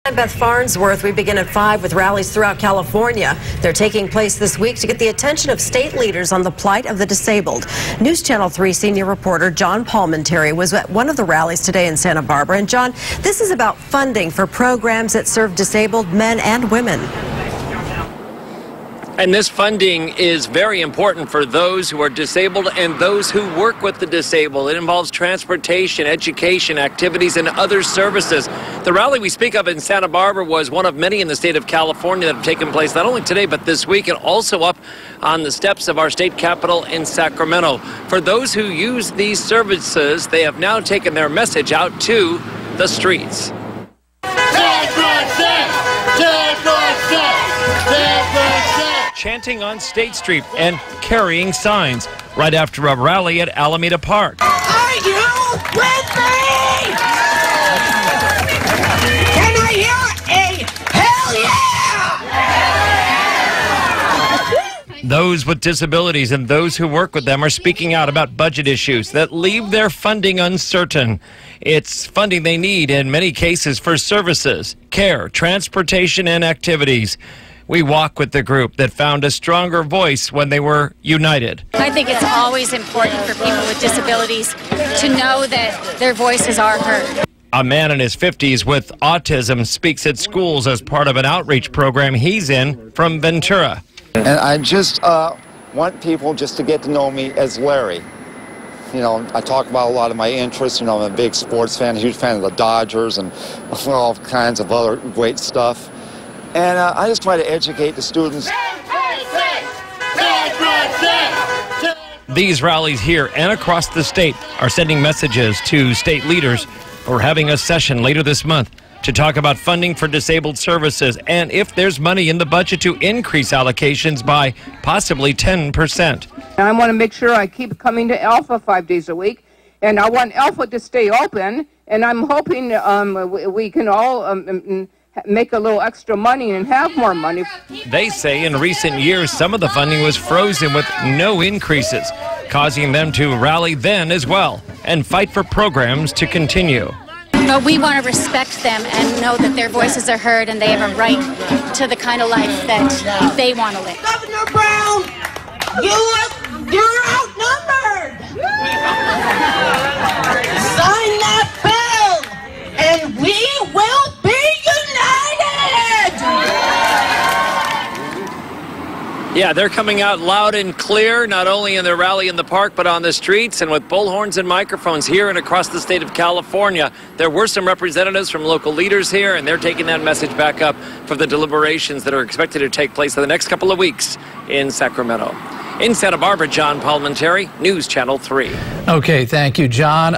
I'm Beth Farnsworth. We begin at 5 with rallies throughout California. They're taking place this week to get the attention of state leaders on the plight of the disabled. News Channel 3 senior reporter John Palmentary was at one of the rallies today in Santa Barbara. And John, this is about funding for programs that serve disabled men and women. And this funding is very important for those who are disabled and those who work with the disabled. It involves transportation, education, activities, and other services. The rally we speak of in Santa Barbara was one of many in the state of California that have taken place not only today but this week, and also up on the steps of our state capitol in Sacramento. For those who use these services, they have now taken their message out to the streets. Chanting on State Street and carrying signs right after a rally at Alameda Park. Are you with me? Can I hear a hell yeah? Those with disabilities and those who work with them are speaking out about budget issues that leave their funding uncertain. It's funding they need in many cases for services, care, transportation, and activities. We walk with the group that found a stronger voice when they were united. I think it's always important for people with disabilities to know that their voices are heard. A man in his 50s with autism speaks at schools as part of an outreach program he's in from Ventura. And I just want people just to get to know me as Larry. You know, I talk about a lot of my interests. You know, I'm a big sports fan, a huge fan of the Dodgers and all kinds of other great stuff. And I just try to educate the students. These rallies here and across the state are sending messages to state leaders. We're having a session later this month to talk about funding for disabled services and if there's money in the budget to increase allocations by possibly 10%. I want to make sure I keep coming to Alpha 5 days a week, and I want Alpha to stay open, and I'm hoping we can all make a little extra money and have more money. They say in recent years, some of the funding was frozen with no increases, causing them to rally then as well and fight for programs to continue. But we want to respect them and know that their voices are heard and they have a right to the kind of life that they want to live. Governor Brown, you're outnumbered. Sign that bill and we will be Yeah, they're coming out loud and clear, not only in their rally in the park, but on the streets and with bullhorns and microphones here and across the state of California. There were some representatives from local leaders here, and they're taking that message back up for the deliberations that are expected to take place in the next couple of weeks in Sacramento. In Santa Barbara, John Palmentary, News Channel 3. Okay, thank you, John.